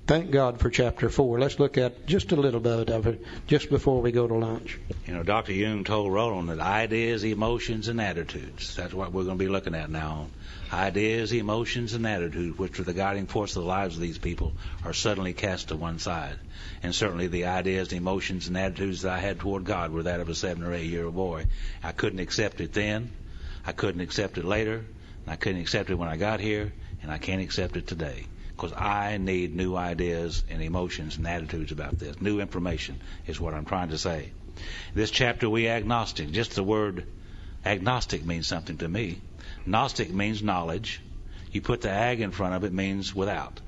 Thank God for chapter 4. Let's look at just a little bit of it just before we go to lunch. You know, Dr. Jung told Roland that ideas, emotions, and attitudes, that's what we're going to be looking at now. Ideas, emotions, and attitudes, which are the guiding force of the lives of these people, are suddenly cast to one side. And certainly the ideas, the emotions, and attitudes that I had toward God were that of a 7 or 8 year old boy. I couldn't accept it then. I couldn't accept it later. And I couldn't accept it when I got here. And I can't accept it today. Because I need new ideas and emotions and attitudes about this. New information is what I'm trying to say. This chapter, we agnostic. Just the word agnostic means something to me. Gnostic means knowledge. You put the ag in front of it, means without.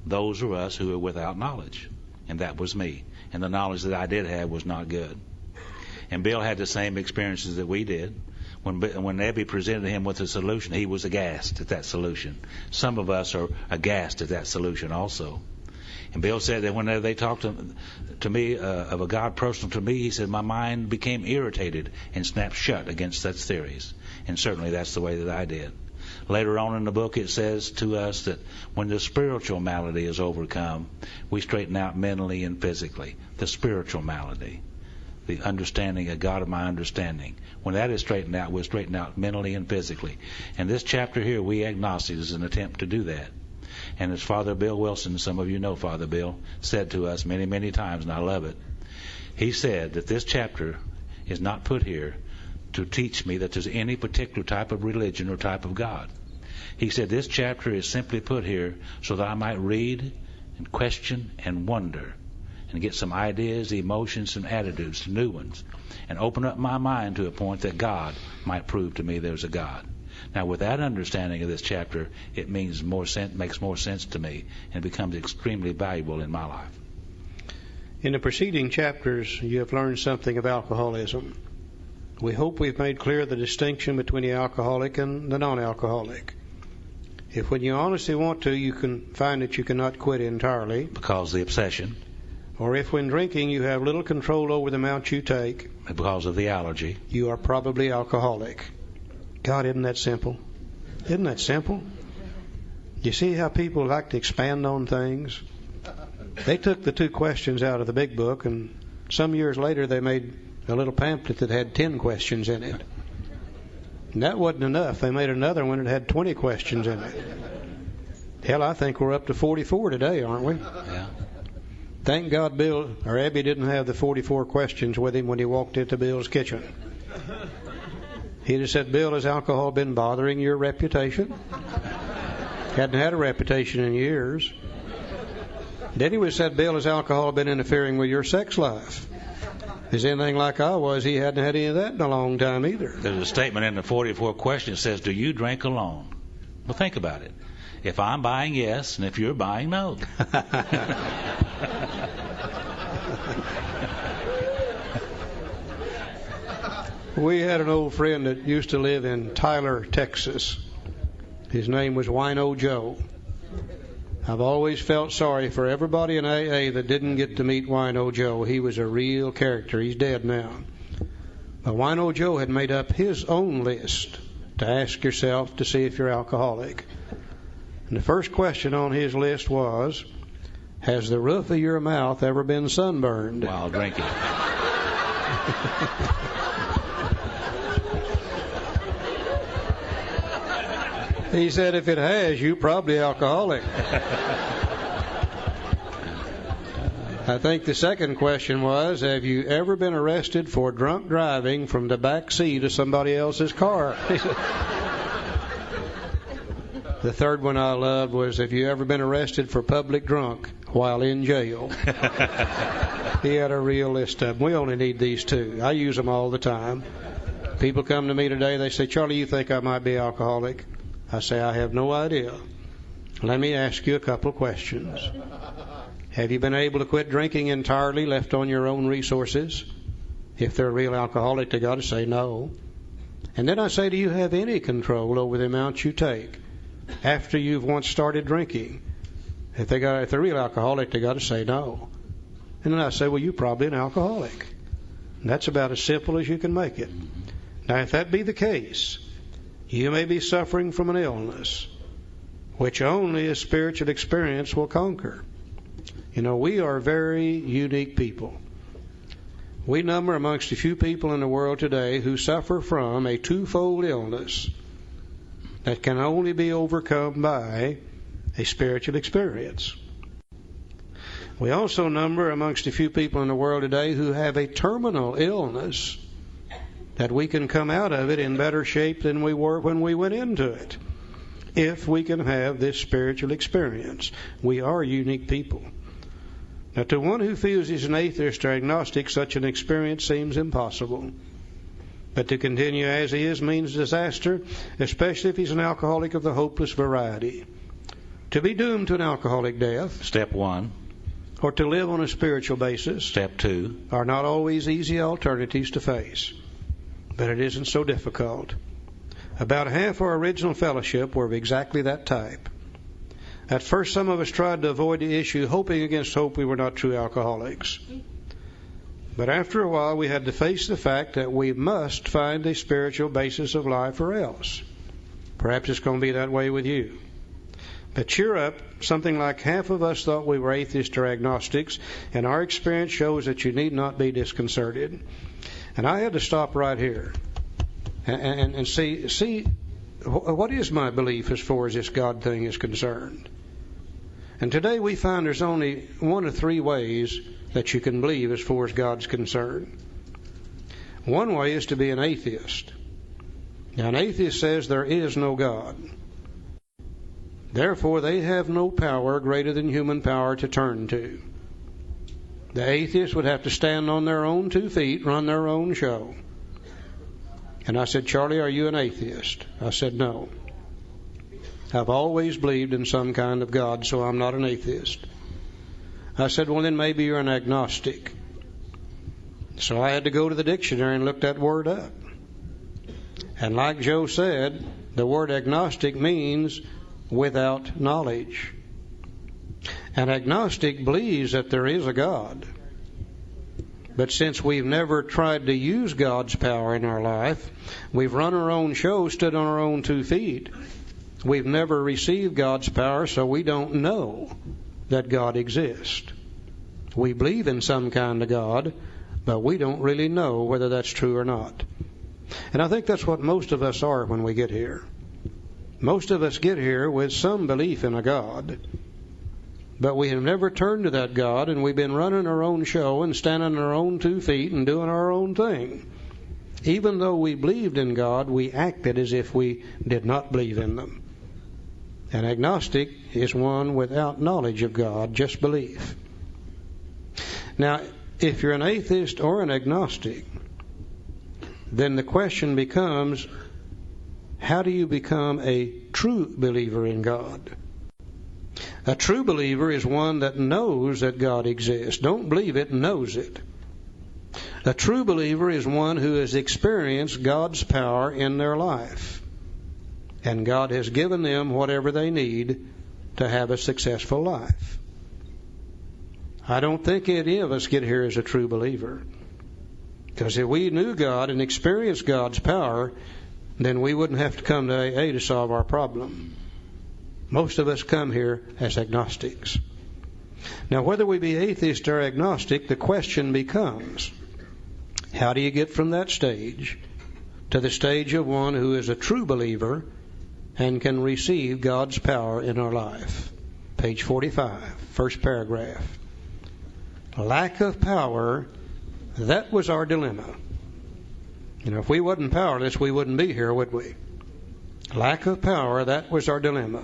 Those are us who are without knowledge. And that was me. And the knowledge that I did have was not good. And Bill had the same experiences that we did. When Ebby presented him with a solution, he was aghast at that solution. Some of us are aghast at that solution also. And Bill said that whenever they talked to me of a God personal to me, he said my mind became irritated and snapped shut against such theories. And certainly that's the way that I did. Later on in the book it says to us that when the spiritual malady is overcome, we straighten out mentally and physically. The spiritual malady. The understanding, a God of my understanding. When that is straightened out, we'll straighten out mentally and physically. And this chapter here, we agnostics, is an attempt to do that. And as Father Bill Wilson, some of you know Father Bill, said to us many, many times, and I love it, he said that this chapter is not put here to teach me that there's any particular type of religion or type of God. He said this chapter is simply put here so that I might read and question and wonder and get some ideas, emotions, and attitudes, new ones, and open up my mind to a point that God might prove to me there's a God. Now, with that understanding of this chapter, it makes more sense to me and becomes extremely valuable in my life. In the preceding chapters, you have learned something of alcoholism. We hope we've made clear the distinction between the alcoholic and the non-alcoholic. If when you honestly want to, you can find that you cannot quit entirely. Because of the obsession. Or if when drinking you have little control over the amount you take. Because of the allergy. You are probably alcoholic. God, isn't that simple? Isn't that simple? You see how people like to expand on things? They took the 2 questions out of the big book, and some years later they made a little pamphlet that had 10 questions in it. And that wasn't enough. They made another one that had 20 questions in it. Hell, I think we're up to 44 today, aren't we? Yeah. Thank God Bill or Abby didn't have the 44 questions with him when he walked into Bill's kitchen. He'd have said, Bill, has alcohol been bothering your reputation? Hadn't had a reputation in years. Then he would have said, Bill, has alcohol been interfering with your sex life? Is anything like I was, he hadn't had any of that in a long time either. There's a statement in the 44 questions that says, do you drink alone? Well, think about it. If I'm buying, yes, and if you're buying, no. We had an old friend that used to live in Tyler, Texas. His name was Wino Joe. I've always felt sorry for everybody in AA that didn't get to meet Wino Joe. He was a real character. He's dead now. But Wino Joe had made up his own list to ask yourself to see if you're alcoholic. And the first question on his list was, has the roof of your mouth ever been sunburned? While drinking. He said, if it has, you're probably alcoholic. I think the second question was, have you ever been arrested for drunk driving from the back seat of somebody else's car? The third one I loved was, have you ever been arrested for public drunk while in jail? He had a real list of them. We only need these 2. I use them all the time. People come to me today, they say, Charlie, you think I might be alcoholic? I say, I have no idea. Let me ask you a couple of questions. Have you been able to quit drinking entirely, left on your own resources? If they're a real alcoholic, they got to say no. And then I say, do you have any control over the amount you take after you've once started drinking? If they're a real alcoholic, they got to say no. And then I say, well, you're probably an alcoholic. And that's about as simple as you can make it. Now, if that be the case, you may be suffering from an illness which only a spiritual experience will conquer. You know, we are very unique people. We number amongst a few people in the world today who suffer from a twofold illness that can only be overcome by a spiritual experience. We also number amongst a few people in the world today who have a terminal illness that we can come out of it in better shape than we were when we went into it, if we can have this spiritual experience. We are unique people. Now, to one who feels he's an atheist or agnostic, such an experience seems impossible. But to continue as he is means disaster, especially if he's an alcoholic of the hopeless variety. To be doomed to an alcoholic death, Step 1. Or to live on a spiritual basis, Step 2. Are not always easy alternatives to face. But it isn't so difficult. About half our original fellowship were of exactly that type. At first, some of us tried to avoid the issue, hoping against hope we were not true alcoholics. But after a while, we had to face the fact that we must find a spiritual basis of life or else. Perhaps it's going to be that way with you. But cheer up, something like half of us thought we were atheists or agnostics, and our experience shows that you need not be disconcerted. And I had to stop right here and see what is my belief as far as this God thing is concerned. And today we find there's only one of three ways that you can believe as far as God's concerned. One way is to be an atheist. Now, an atheist says there is no God. Therefore, they have no power greater than human power to turn to. The atheist would have to stand on their own 2 feet, run their own show. And I said, Charlie, are you an atheist? I said, no. I've always believed in some kind of God, so I'm not an atheist. I said, well, then maybe you're an agnostic. So I had to go to the dictionary and look that word up. And like Joe said, the word agnostic means without knowledge. An agnostic believes that there is a God. But since we've never tried to use God's power in our life, we've run our own show, stood on our own 2 feet. We've never received God's power, so we don't know that God exists. We believe in some kind of God, but we don't really know whether that's true or not. And I think that's what most of us are when we get here. Most of us get here with some belief in a God, but we have never turned to that God, and we've been running our own show and standing on our own 2 feet and doing our own thing. Even though we believed in God, we acted as if we did not believe in them. An agnostic is one without knowledge of God, just belief. Now, if you're an atheist or an agnostic, then the question becomes, how do you become a true believer in God? A true believer is one that knows that God exists. Don't believe it, knows it. A true believer is one who has experienced God's power in their life. And God has given them whatever they need to have a successful life. I don't think any of us get here as a true believer. Because if we knew God and experienced God's power, then we wouldn't have to come to AA to solve our problem. Most of us come here as agnostics. Now, whether we be atheist or agnostic, the question becomes, how do you get from that stage to the stage of one who is a true believer and can receive God's power in our life? Page 45, first paragraph. Lack of power, that was our dilemma. You know, if we wasn't powerless, we wouldn't be here, would we? Lack of power, that was our dilemma.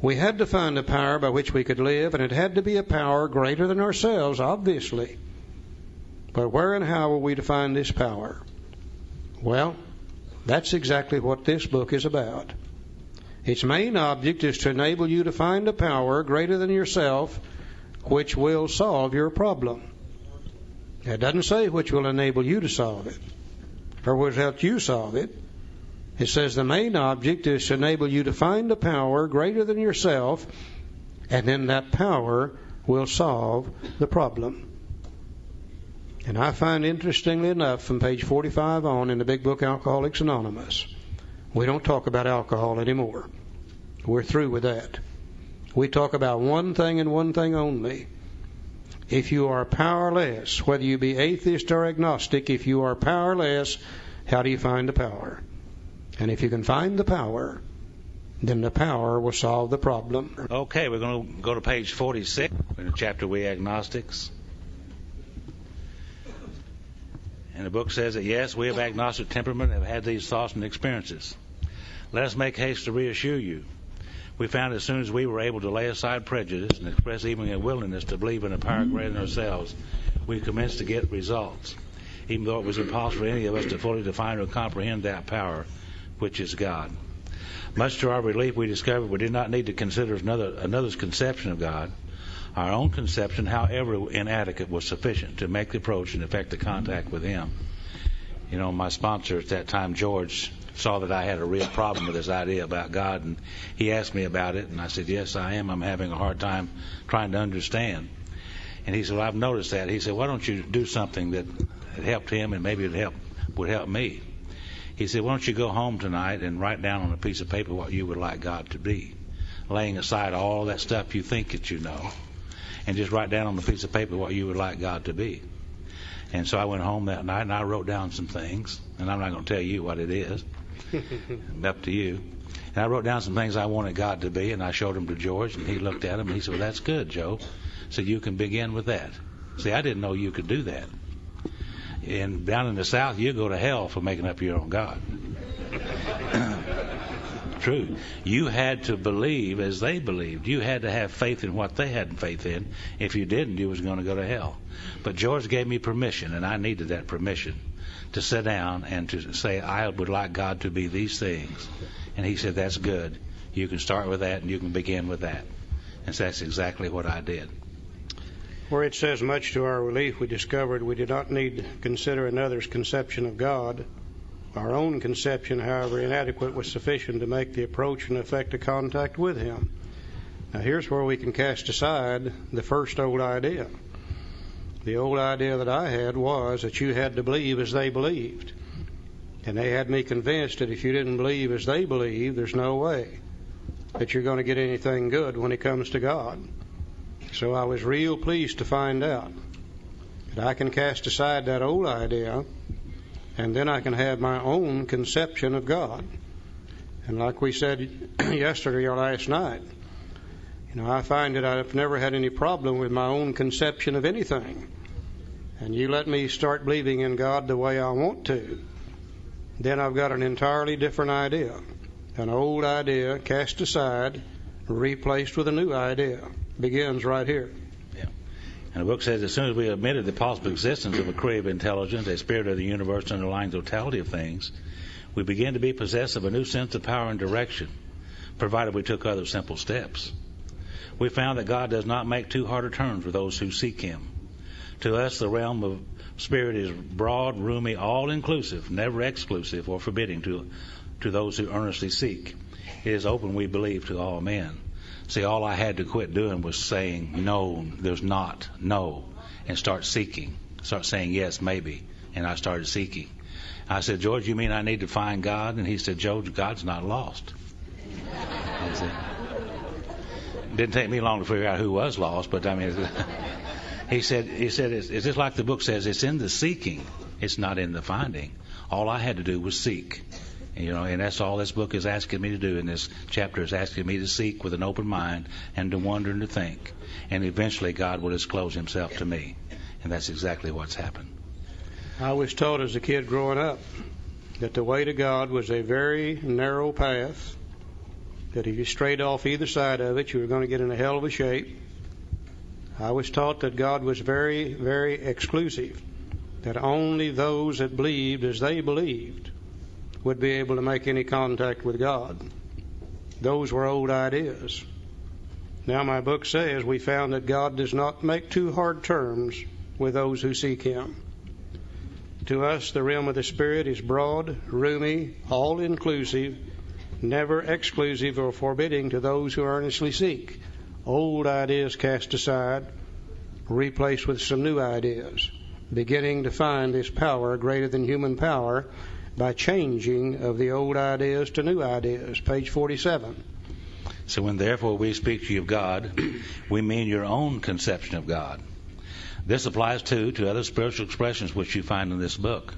We had to find a power by which we could live, and it had to be a power greater than ourselves, obviously. But where and how were we to find this power? Well, that's exactly what this book is about. Its main object is to enable you to find a power greater than yourself which will solve your problem. It doesn't say which will enable you to solve it or will help you solve it. It says the main object is to enable you to find a power greater than yourself, and then that power will solve the problem. And I find, interestingly enough, from page 45 on in the big book Alcoholics Anonymous, we don't talk about alcohol anymore. We're through with that. We talk about one thing and one thing only, If you are powerless, whether you be atheist or agnostic, if you are powerless, how do you find the power? And if you can find the power, then the power will solve the problem. Okay, we're going to go to page 46 in the chapter We Agnostics. And the book says that, yes, we of agnostic temperament have had these thoughts and experiences. Let us make haste to reassure you. We found as soon as we were able to lay aside prejudice and express even a willingness to believe in a power greater than ourselves, we commenced to get results, even though it was impossible for any of us to fully define or comprehend that power, which is God. Much to our relief, we discovered we did not need to consider another's conception of God. Our own conception, however inadequate, was sufficient to make the approach and effect the contact with Him. You know, my sponsor at that time, George, saw that I had a real problem with this idea about God, and he asked me about it, and I said, yes, I am. I'm having a hard time trying to understand. And he said, well, I've noticed that. He said, why don't you do something that helped him and maybe it would help me? He said, why don't you go home tonight and write down on a piece of paper what you would like God to be, laying aside all that stuff you think that you know, and just write down on a piece of paper what you would like God to be. And so I went home that night and I wrote down some things, and I'm not going to tell you what it is. Up to you. And I wrote down some things I wanted God to be, and I showed them to George, and he looked at them and he said, well, that's good, Joe. So you can begin with that. See, I didn't know you could do that. And down in the South, you go to hell for making up your own God. True. You had to believe as they believed. You had to have faith in what they had faith in. If you didn't, you was going to go to hell. But George gave me permission, and I needed that permission, to sit down and to say, I would like God to be these things. And he said, that's good. You can start with that and you can begin with that. And so that's exactly what I did. Where it says, much to our relief, we discovered we did not need to consider another's conception of God. Our own conception, however inadequate, was sufficient to make the approach and effect a contact with Him. Now here's where we can cast aside the first old idea. The old idea that I had was that you had to believe as they believed. And they had me convinced that if you didn't believe as they believed, there's no way that you're going to get anything good when it comes to God. So I was real pleased to find out that I can cast aside that old idea, and then I can have my own conception of God. And like we said yesterday or last night, I find that I've never had any problem with my own conception of anything. And you let me start believing in God the way I want to, then I've got an entirely different idea. An old idea cast aside, replaced with a new idea. Begins right here. Yeah. And the book says, as soon as we admitted the possible existence of a creative intelligence, a spirit of the universe underlying the totality of things, we began to be possessed of a new sense of power and direction, provided we took other simple steps. We found that God does not make too hard a turn for those who seek Him. To us, the realm of spirit is broad, roomy, all-inclusive, never exclusive or forbidding to those who earnestly seek. It is open, we believe, to all men. See, all I had to quit doing was saying, no, there's not, no, and start seeking. Start saying, yes, maybe. And I started seeking. I said, George, you mean I need to find God? And he said, George, God's not lost. It didn't take me long to figure out who was lost, but I mean, he said, it's just like the book says, it's in the seeking, it's not in the finding. All I had to do was seek. And that's all this book is asking me to do in this chapter, is asking me to seek with an open mind and to wonder and to think. And eventually God will disclose Himself to me. And that's exactly what's happened. I was taught as a kid growing up that the way to God was a very narrow path, that if you strayed off either side of it, you were going to get in a hell of a shape. I was taught that God was very, very exclusive, that only those that believed as they believed would be able to make any contact with God. Those were old ideas. Now my book says we found that God does not make too hard terms with those who seek Him. To us, the realm of the Spirit is broad, roomy, all-inclusive, never exclusive or forbidding to those who earnestly seek. Old ideas cast aside, replaced with some new ideas, beginning to find this power greater than human power by changing of the old ideas to new ideas. Page 47. So when therefore we speak to you of God, we mean your own conception of God. This applies, too, to other spiritual expressions which you find in this book.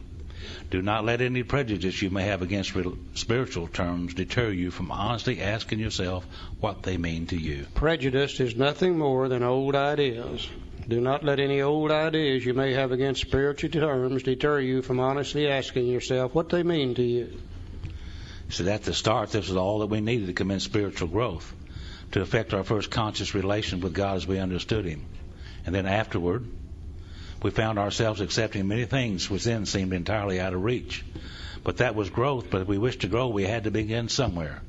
Do not let any prejudice you may have against spiritual terms deter you from honestly asking yourself what they mean to you. Prejudice is nothing more than old ideas. Do not let any old ideas you may have against spiritual terms deter you from honestly asking yourself what they mean to you. So at the start, this was all that we needed to commence spiritual growth, to affect our first conscious relation with God as we understood Him. And then afterward, we found ourselves accepting many things which then seemed entirely out of reach. But that was growth, but if we wished to grow, we had to begin somewhere.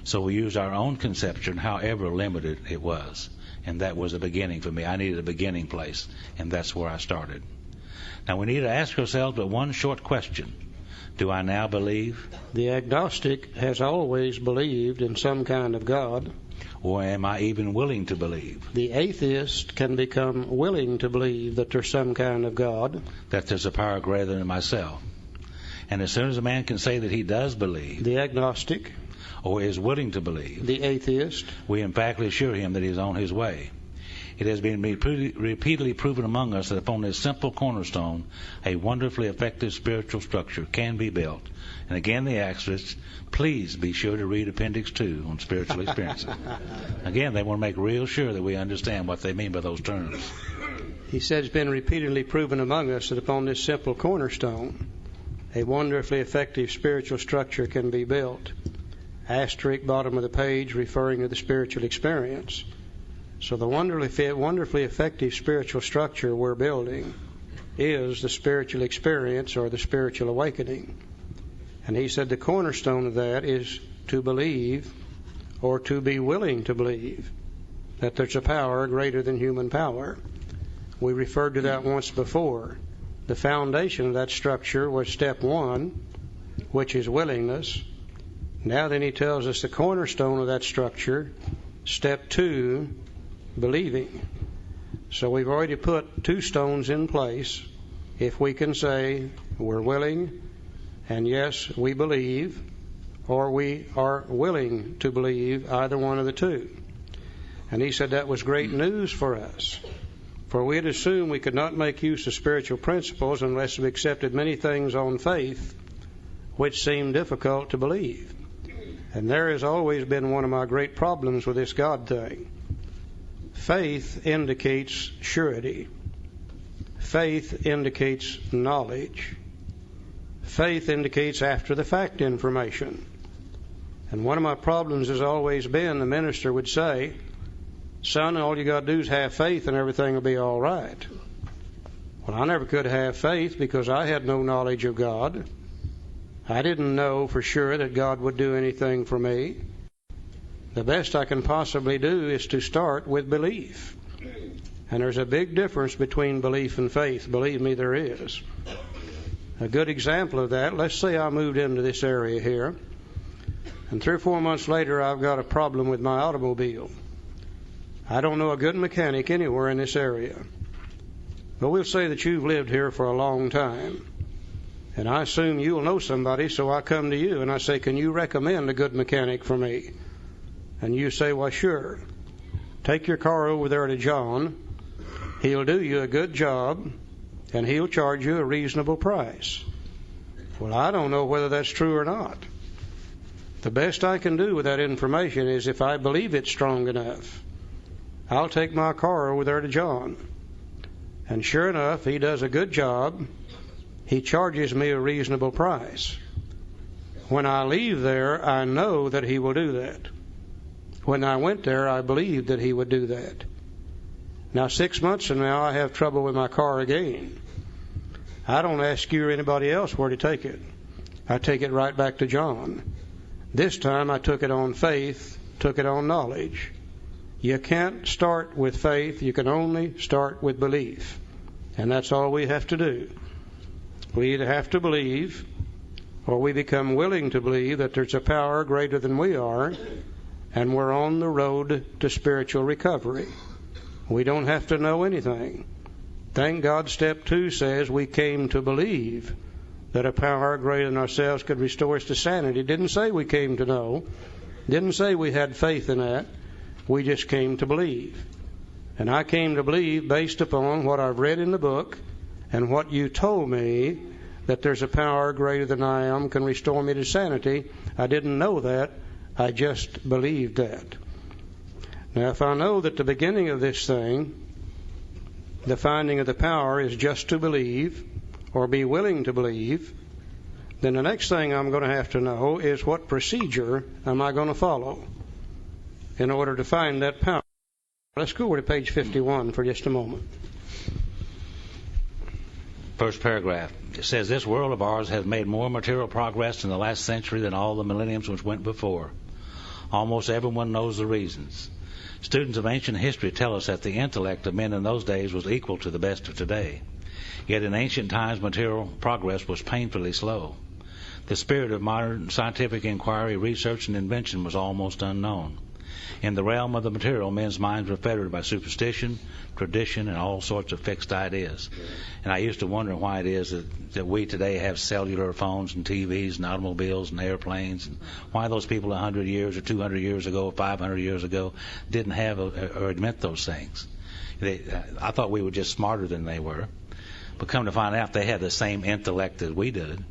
So we used our own conception, however limited it was. And that was a beginning for me. I needed a beginning place, and that's where I started. Now we need to ask ourselves but one short question. Do I now believe? The agnostic has always believed in some kind of God. Or am I even willing to believe? The atheist can become willing to believe that there's some kind of God. That there's a power greater than myself. And as soon as a man can say that he does believe, the agnostic, or is willing to believe, the atheist, we emphatically assure him that he is on his way. It has been repeatedly proven among us that upon this simple cornerstone, a wonderfully effective spiritual structure can be built. And again, the asterisk, please be sure to read Appendix 2 on spiritual experiences. Again, they want to make real sure that we understand what they mean by those terms. He said it's been repeatedly proven among us that upon this simple cornerstone, a wonderfully effective spiritual structure can be built. Asterisk, bottom of the page, referring to the spiritual experience. So the wonderfully effective spiritual structure we're building is the spiritual experience or the spiritual awakening. And he said the cornerstone of that is to believe or to be willing to believe that there's a power greater than human power. We referred to that once before. The foundation of that structure was step 1, which is willingness. Now then he tells us the cornerstone of that structure, step 2, believing. So we've already put 2 stones in place. If we can say we're willing, and yes, we believe, or we are willing to believe, either one of the 2. And he said that was great news for us. For we had assumed we could not make use of spiritual principles unless we accepted many things on faith which seemed difficult to believe. And there has always been one of my great problems with this God thing. Faith indicates surety. Faith indicates knowledge. Faith indicates after-the-fact information. And one of my problems has always been the minister would say, son, all you got to do is have faith and everything will be all right. Well, I never could have faith because I had no knowledge of God. I didn't know for sure that God would do anything for me. The best I can possibly do is to start with belief. And there's a big difference between belief and faith. Believe me, there is. A good example of that, let's say I moved into this area here, and 3 or 4 months later I've got a problem with my automobile. I don't know a good mechanic anywhere in this area. But we'll say that you've lived here for a long time. And I assume you'll know somebody, so I come to you and I say, can you recommend a good mechanic for me? And you say, well, sure. Take your car over there to John. He'll do you a good job, and he'll charge you a reasonable price. Well, I don't know whether that's true or not. The best I can do with that information is if I believe it's strong enough, I'll take my car over there to John. And sure enough, he does a good job. He charges me a reasonable price. When I leave there, I know that he will do that. When I went there, I believed that he would do that. Now, 6 months from now, I have trouble with my car again. I don't ask you or anybody else where to take it. I take it right back to John. This time, I took it on faith, took it on knowledge. You can't start with faith. You can only start with belief. And that's all we have to do. We either have to believe, or we become willing to believe that there's a power greater than we are, and we're on the road to spiritual recovery. We don't have to know anything. Thank God step 2 says we came to believe that a power greater than ourselves could restore us to sanity. It didn't say we came to know. Didn't say we had faith in that. We just came to believe. And I came to believe, based upon what I've read in the book and what you told me, that there's a power greater than I am can restore me to sanity. I didn't know that. I just believed that. Now, if I know that the beginning of this thing, the finding of the power, is just to believe or be willing to believe, then the next thing I'm going to have to know is what procedure am I going to follow in order to find that power. Let's go over to page 51 for just a moment. First paragraph. It says, this world of ours has made more material progress in the last century than all the millenniums which went before. Almost everyone knows the reasons. Students of ancient history tell us that the intellect of men in those days was equal to the best of today. Yet in ancient times, material progress was painfully slow. The spirit of modern scientific inquiry, research, and invention was almost unknown. In the realm of the material, men's minds were fettered by superstition, tradition, and all sorts of fixed ideas. And I used to wonder why it is that we today have cellular phones and TVs and automobiles and airplanes, and why those people 100 years or 200 years ago or 500 years ago didn't have or admit those things. I thought we were just smarter than they were. But come to find out, they had the same intellect as we did.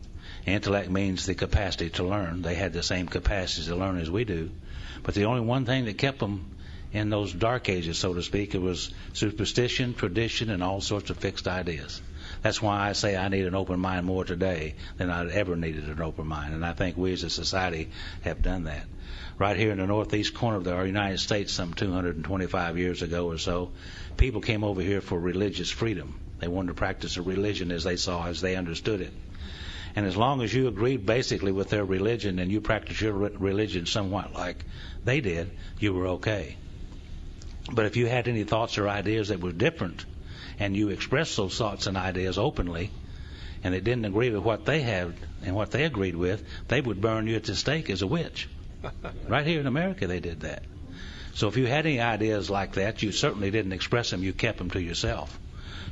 Intellect means the capacity to learn. They had the same capacity to learn as we do. But the only one thing that kept them in those dark ages, so to speak, it was superstition, tradition, and all sorts of fixed ideas. That's why I say I need an open mind more today than I'd ever needed an open mind. And I think we as a society have done that. Right here in the northeast corner of our United States, some 225 years ago or so, people came over here for religious freedom. They wanted to practice a religion as they saw, as they understood it. And as long as you agreed basically with their religion and you practiced your religion somewhat like they did, you were okay. But if you had any thoughts or ideas that were different and you expressed those thoughts and ideas openly and it didn't agree with what they had and what they agreed with, they would burn you at the stake as a witch. Right here in America they did that. So if you had any ideas like that, you certainly didn't express them, you kept them to yourself.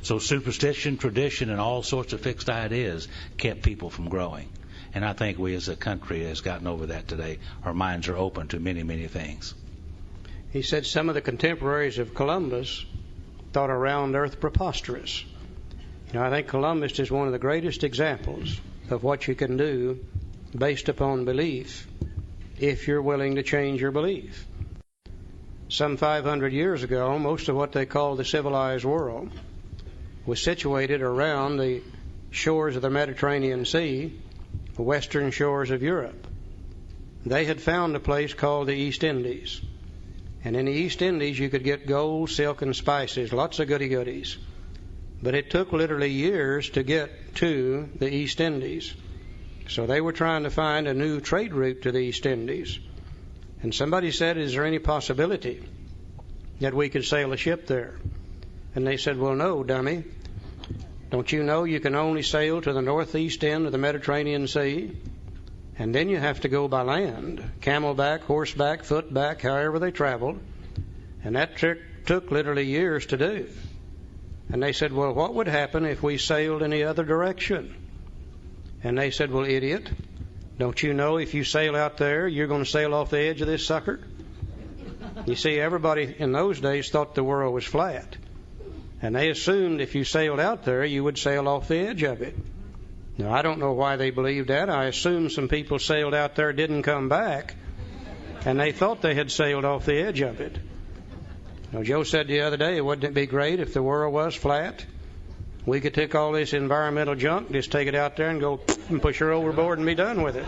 So superstition, tradition, and all sorts of fixed ideas kept people from growing. And I think we as a country has gotten over that today. Our minds are open to many, many things. He said some of the contemporaries of Columbus thought a round earth preposterous. I think Columbus is one of the greatest examples of what you can do based upon belief if you're willing to change your belief. Some 500 years ago, most of what they call the civilized world was situated around the shores of the Mediterranean Sea, the western shores of Europe. They had found a place called the East Indies. And in the East Indies you could get gold, silk, and spices, lots of goody-goodies. But it took literally years to get to the East Indies. So they were trying to find a new trade route to the East Indies. And somebody said, is there any possibility that we could sail a ship there? And they said, well, no, dummy. Don't you know you can only sail to the northeast end of the Mediterranean Sea? And then you have to go by land, camelback, horseback, footback, however they traveled. And that took literally years to do. And they said, well, what would happen if we sailed in the other direction? And they said, well, idiot, don't you know if you sail out there, you're going to sail off the edge of this sucker? You see, everybody in those days thought the world was flat. And they assumed if you sailed out there, you would sail off the edge of it. Now, I don't know why they believed that. I assume some people sailed out there, didn't come back, and they thought they had sailed off the edge of it. Now, Joe said the other day, wouldn't it be great if the world was flat? We could take all this environmental junk, just take it out there and go and push her overboard and be done with it.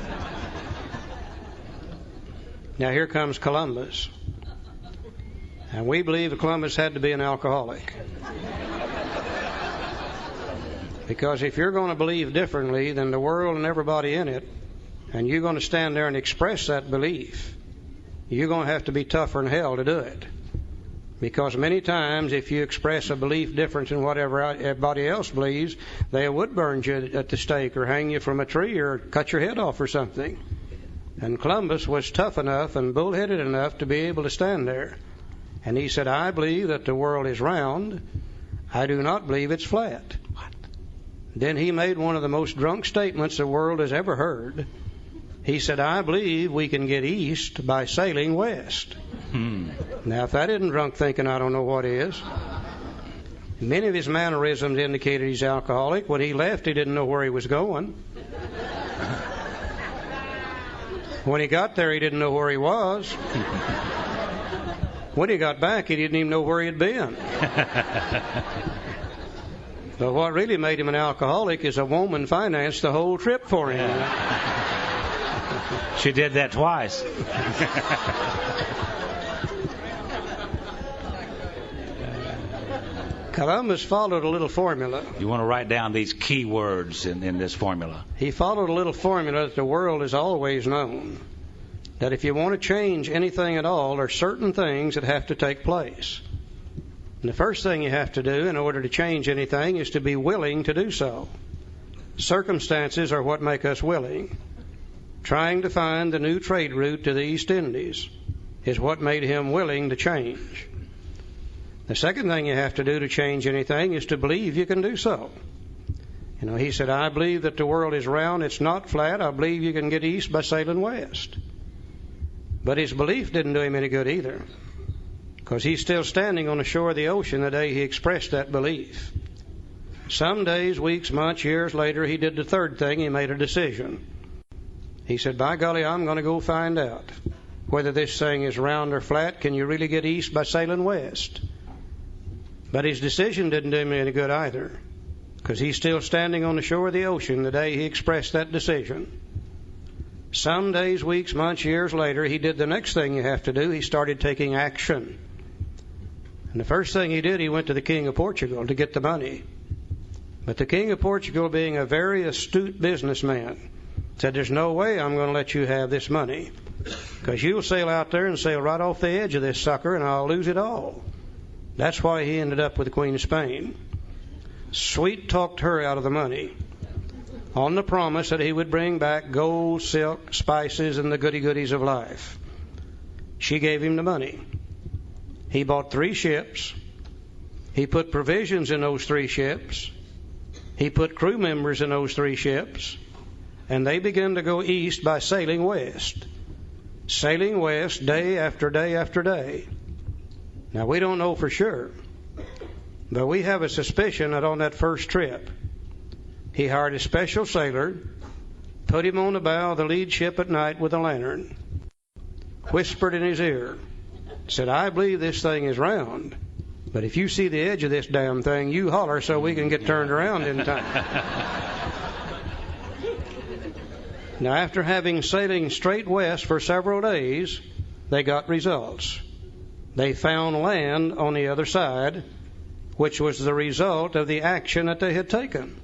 Now, here comes Columbus. And we believe that Columbus had to be an alcoholic. Because if you're going to believe differently than the world and everybody in it, and you're going to stand there and express that belief, you're going to have to be tougher than hell to do it. Because many times if you express a belief different than whatever everybody else believes, they would burn you at the stake or hang you from a tree or cut your head off or something. And Columbus was tough enough and bullheaded enough to be able to stand there. And he said, I believe that the world is round. I do not believe it's flat. What? Then he made one of the most drunk statements the world has ever heard. He said, I believe we can get east by sailing west. Now, if that isn't drunk thinking, I don't know what is. Many of his mannerisms indicated he's alcoholic. When he left, he didn't know where he was going. When he got there, he didn't know where he was. When he got back, he didn't even know where he had been. But what really made him an alcoholic is a woman financed the whole trip for him. She did that twice. Columbus followed a little formula. You want to write down these key words in this formula. He followed a little formula that the world has always known. That if you want to change anything at all, there are certain things that have to take place. And the first thing you have to do in order to change anything is to be willing to do so. Circumstances are what make us willing. Trying to find the new trade route to the East Indies is what made him willing to change. The second thing you have to do to change anything is to believe you can do so. You know, he said, I believe that the world is round, it's not flat. I believe you can get east by sailing west. But his belief didn't do him any good either, because he's still standing on the shore of the ocean the day he expressed that belief. Some days, weeks, months, years later, he did the third thing. He made a decision. He said, by golly, I'm going to go find out whether this thing is round or flat. Can you really get east by sailing west? But his decision didn't do him any good either, because he's still standing on the shore of the ocean the day he expressed that decision. Some days, weeks, months, years later, he did the next thing you have to do. He started taking action. And the first thing he did, he went to the King of Portugal to get the money. But the King of Portugal, being a very astute businessman, said, there's no way I'm going to let you have this money, because you'll sail out there and sail right off the edge of this sucker, and I'll lose it all. That's why he ended up with the Queen of Spain. Sweet talked her out of the money on the promise that he would bring back gold, silk, spices, and the goody-goodies of life. She gave him the money. He bought 3 ships. He put provisions in those 3 ships. He put crew members in those 3 ships. And they began to go east by sailing west. Sailing west day after day after day. Now, we don't know for sure, but we have a suspicion that on that first trip, he hired a special sailor, put him on the bow of the lead ship at night with a lantern, whispered in his ear, said, I believe this thing is round, but if you see the edge of this damn thing, you holler so we can get turned around in time. Now, after having sailing straight west for several days, they got results. They found land on the other side, which was the result of the action that they had taken.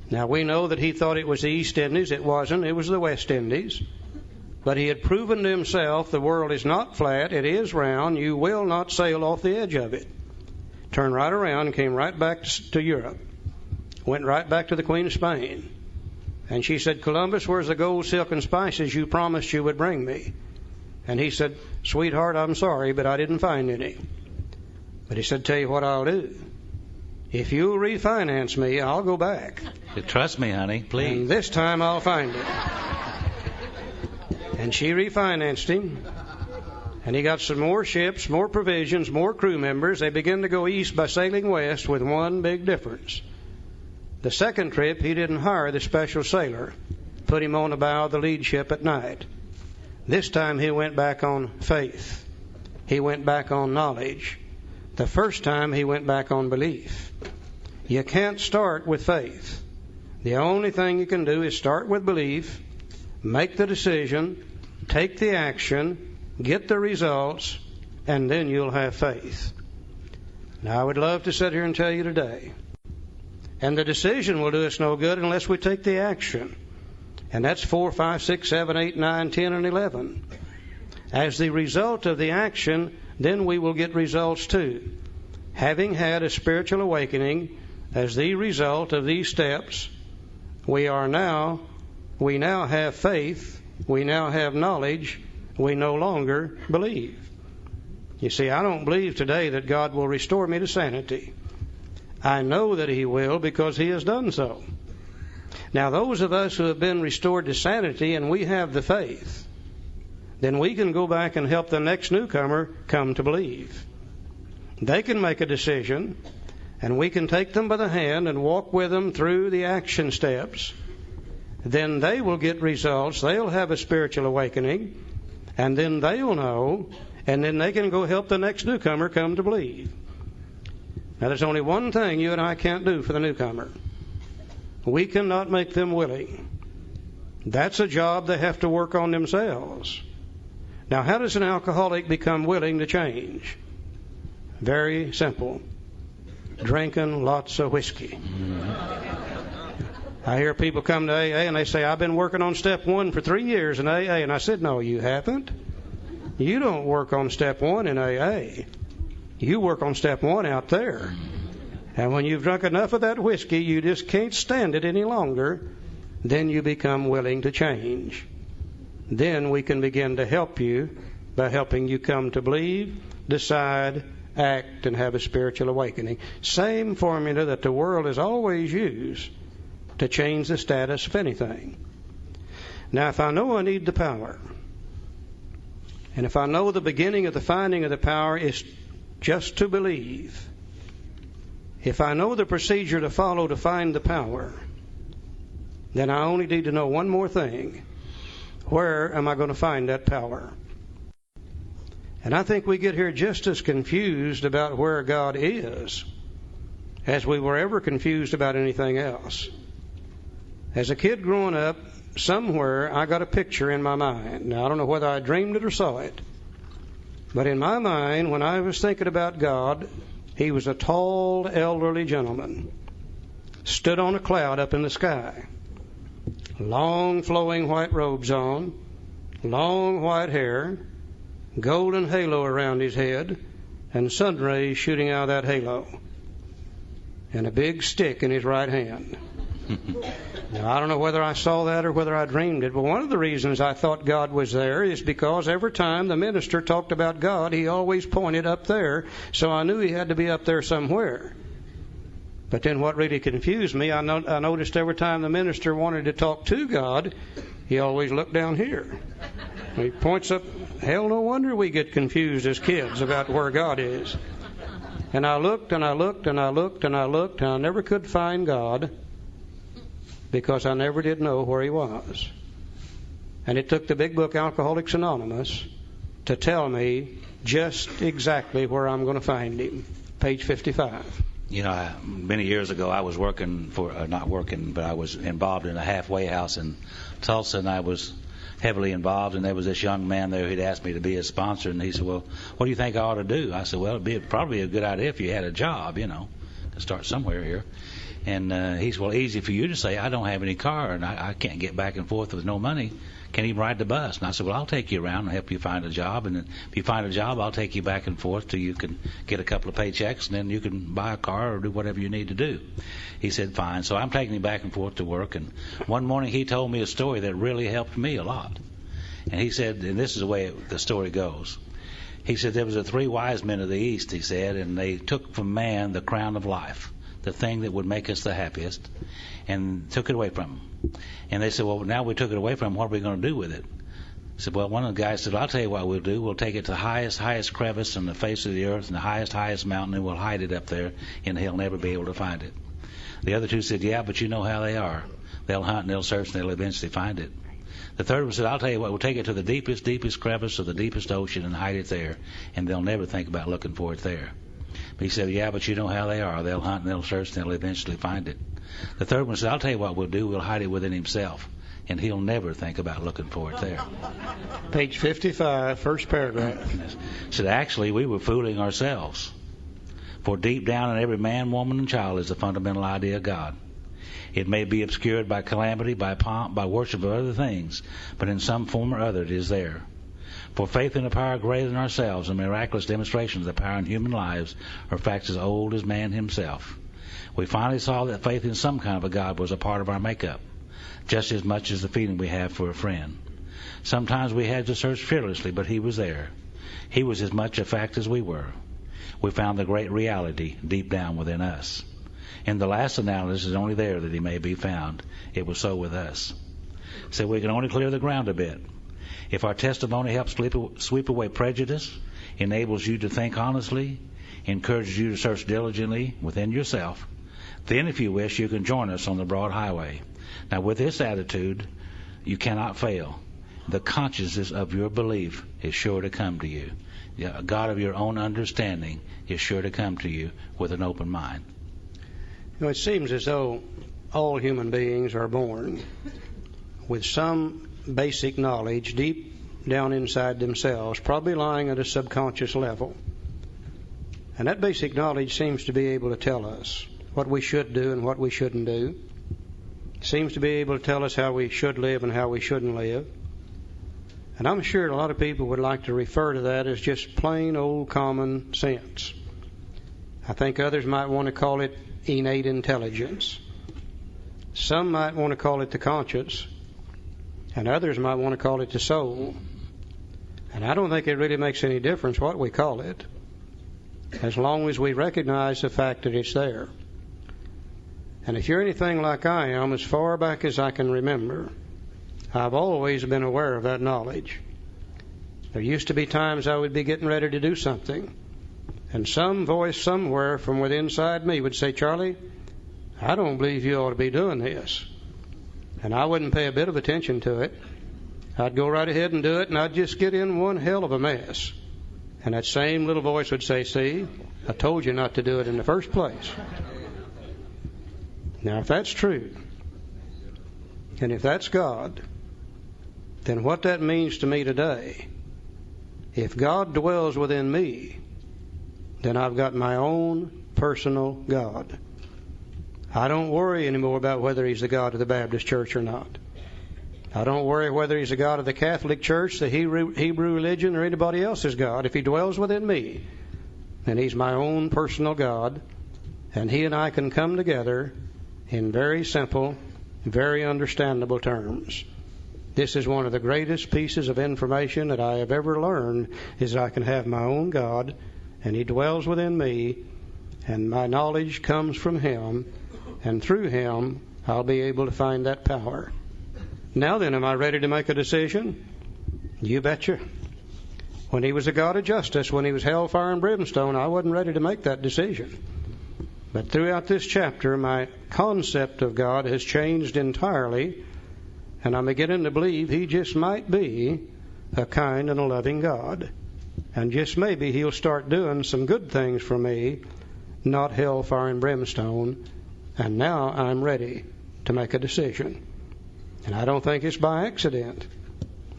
Now, we know that he thought it was the East Indies. It wasn't. It was the West Indies. But he had proven to himself the world is not flat. It is round. You will not sail off the edge of it. Turned right around and came right back to Europe. Went right back to the Queen of Spain. And she said, Columbus, where's the gold, silk, and spices you promised you would bring me? And he said, sweetheart, I'm sorry, but I didn't find any. But he said, tell you what I'll do. If you'll refinance me, I'll go back. Trust me, honey, please. And this time I'll find it. And she refinanced him. And he got some more ships, more provisions, more crew members. They began to go east by sailing west with one big difference. The second trip, he didn't hire the special sailor, put him on the bow of the lead ship at night. This time he went back on faith. He went back on knowledge. The first time he went back on belief. You can't start with faith. The only thing you can do is start with belief, make the decision, take the action, get the results, and then you'll have faith. Now, I would love to sit here and tell you today, and the decision will do us no good unless we take the action. And that's 4, 5, 6, 7, 8, 9, 10, and 11. As the result of the action, then we will get results too. Having had a spiritual awakening as the result of these steps, we now have faith, we now have knowledge, we no longer believe. You see, I don't believe today that God will restore me to sanity. I know that He will because He has done so. Now, those of us who have been restored to sanity and we have the faith, then we can go back and help the next newcomer come to believe. They can make a decision, and we can take them by the hand and walk with them through the action steps. Then they will get results. They'll have a spiritual awakening, and then they'll know, and then they can go help the next newcomer come to believe. Now, there's only one thing you and I can't do for the newcomer. We cannot make them willing. That's a job they have to work on themselves. Now, how does an alcoholic become willing to change? Very simple. Drinking lots of whiskey. I hear people come to AA and they say, I've been working on step 1 for 3 years in AA. And I said, no, you haven't. You don't work on step 1 in AA. You work on step 1 out there. And when you've drunk enough of that whiskey, you just can't stand it any longer, then you become willing to change. Then we can begin to help you by helping you come to believe, decide, act, and have a spiritual awakening. Same formula that the world has always used to change the status of anything. Now, if I know I need the power, and if I know the beginning of the finding of the power is just to believe, if I know the procedure to follow to find the power, then I only need to know one more thing. Where am I going to find that power? And I think we get here just as confused about where God is as we were ever confused about anything else. As a kid growing up, somewhere I got a picture in my mind. Now, I don't know whether I dreamed it or saw it. But in my mind, when I was thinking about God, He was a tall, elderly gentleman, stood on a cloud up in the sky, long flowing white robes on, long white hair, golden halo around his head, and sun rays shooting out of that halo, and a big stick in his right hand. Now, I don't know whether I saw that or whether I dreamed it, but one of the reasons I thought God was there is because every time the minister talked about God, he always pointed up there, so I knew he had to be up there somewhere. But then what really confused me, I noticed every time the minister wanted to talk to God, he always looked down here. He points up. Hell, no wonder we get confused as kids about where God is. And I looked and I looked and I looked and I looked, and I never could find God because I never did know where He was. And it took the big book Alcoholics Anonymous to tell me just exactly where I'm going to find Him. Page 55. You know, many years ago I was working for, not working, but I was involved in a halfway house in Tulsa, and I was heavily involved, and there was this young man there who'd asked me to be his sponsor, and he said, well, what do you think I ought to do? I said, well, it'd be probably a good idea if you had a job, you know, to start somewhere here. And he said, well, easy for you to say, I don't have any car, and I can't get back and forth with no money. Can't even ride the bus. And I said, well, I'll take you around and help you find a job, and then if you find a job, I'll take you back and forth till you can get a couple of paychecks, and then you can buy a car or do whatever you need to do. He said, fine. So I'm taking him back and forth to work, and one morning he told me a story that really helped me a lot. And he said, and this is the way the story goes. He said there was 3 wise men of the East, he said, and they took from man the crown of life, the thing that would make us the happiest, and took it away from him. And they said, well, now we took it away from him, what are we going to do with it? He said, well, one of the guys said, I'll tell you what we'll do. We'll take it to the highest crevice on the face of the earth and the highest mountain, and we'll hide it up there, and he'll never be able to find it. The other 2 said, yeah, but you know how they are. They'll hunt and they'll search and they'll eventually find it. The third one said, I'll tell you what, we'll take it to the deepest crevice of the deepest ocean and hide it there, and they'll never think about looking for it there. But he said, yeah, but you know how they are. They'll hunt and they'll search and they'll eventually find it. The third one said, I'll tell you what we'll do. We'll hide it within himself, and he'll never think about looking for it there. Page 55, first paragraph. Said, actually, we were fooling ourselves. For deep down in every man, woman, and child is the fundamental idea of God. It may be obscured by calamity, by pomp, by worship of other things, but in some form or other it is there. For faith in a power greater than ourselves and miraculous demonstrations of the power in human lives are facts as old as man himself. We finally saw that faith in some kind of a God was a part of our makeup, just as much as the feeling we have for a friend. Sometimes we had to search fearlessly, but He was there. He was as much a fact as we were. We found the great reality deep down within us. In the last analysis, it's only there that He may be found. It was so with us. So we can only clear the ground a bit. If our testimony helps sweep away prejudice, enables you to think honestly, encourages you to search diligently within yourself, then if you wish, you can join us on the broad highway. Now, with this attitude, you cannot fail. The consciousness of your belief is sure to come to you. A God of your own understanding is sure to come to you with an open mind. You know, it seems as though all human beings are born with some basic knowledge deep down inside themselves, probably lying at a subconscious level. And that basic knowledge seems to be able to tell us what we should do and what we shouldn't do. It seems to be able to tell us how we should live and how we shouldn't live. And I'm sure a lot of people would like to refer to that as just plain old common sense. I think others might want to call it innate intelligence. Some might want to call it the conscience, and others might want to call it the soul. And I don't think it really makes any difference what we call it, as long as we recognize the fact that it's there. And if you're anything like I am, as far back as I can remember, I've always been aware of that knowledge. There used to be times I would be getting ready to do something, and some voice somewhere from within inside me would say, "Charlie, I don't believe you ought to be doing this." And I wouldn't pay a bit of attention to it. I'd go right ahead and do it, and I'd just get in one hell of a mess. And that same little voice would say, "See, I told you not to do it in the first place." Now, if that's true, and if that's God, then what that means to me today, if God dwells within me, then I've got my own personal God. I don't worry anymore about whether He's the God of the Baptist church or not. I don't worry whether He's the God of the Catholic Church, the Hebrew religion, or anybody else's God. If He dwells within me, then He's my own personal God, and He and I can come together in very simple, very understandable terms. This is one of the greatest pieces of information that I have ever learned, is that I can have my own God, and He dwells within me, and my knowledge comes from Him, and through Him I'll be able to find that power. Now then, am I ready to make a decision? You betcha. When He was a God of justice, when He was hellfire and brimstone, I wasn't ready to make that decision. But throughout this chapter, my concept of God has changed entirely, and I'm beginning to believe He just might be a kind and a loving God. And just maybe He'll start doing some good things for me, not hellfire and brimstone. And now I'm ready to make a decision. And I don't think it's by accident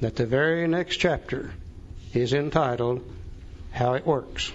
that the very next chapter is entitled How It Works.